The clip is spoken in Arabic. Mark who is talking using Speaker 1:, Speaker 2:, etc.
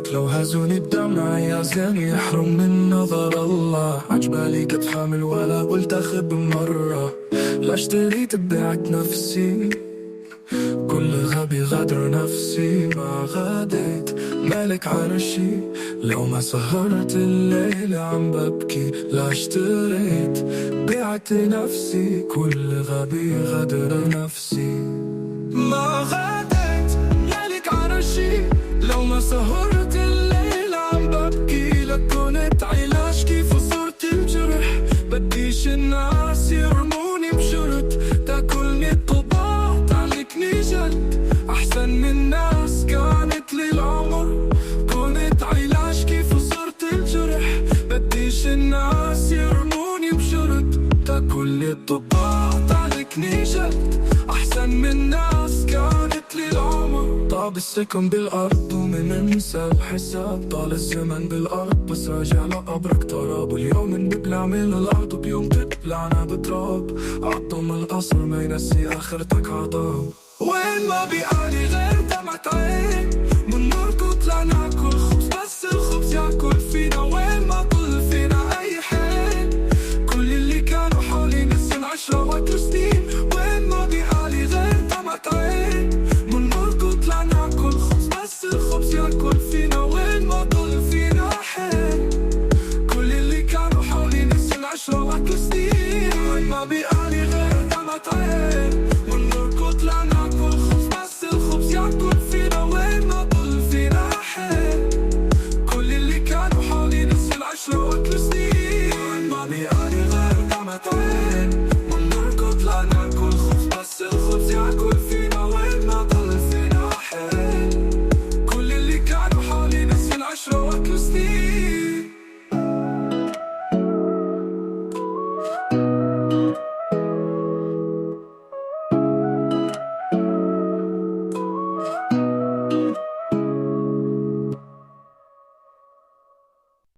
Speaker 1: بكيت لو هزوني بدمع يا زين يحرم من نظر الله. عجبالي كنت حامل ولا قلت اخب مرة، لا اشتريت بعت نفسي، كل غبي غدر نفسي. ما غاديت مالك عرشي، لو ما سهرت الليل عم ببكي. لا اشتريت بعت نفسي، كل غبي غدر نفسي. ما غاديت مالك عرشي، لو ما سهرت الليل عم ببكي. لك كنت علاج كيف صرت الجرح، بديش الناس يرموني بشرط. تاكلني الطباع تعلقني جد، احسن من ناس كانت لي العمر. كنت علاج كيف صرت الجرح، بديش الناس يرموني بشرط. تاكلني الطباع تعلقني جد، احسن من ناس كانت لي العمر. طاب السكن بالارض ومن انسى الحساب، طال الزمن بالارض بس راجع لقبرك تراب. واليوم ببلع من الارض وبيوم تبلعنا بتراب. عطم القصر ما ينسي اخرتك عطاب. وين ما بيقالي غير دمعة عين، من نار طلعنا كل خبز بس الخبز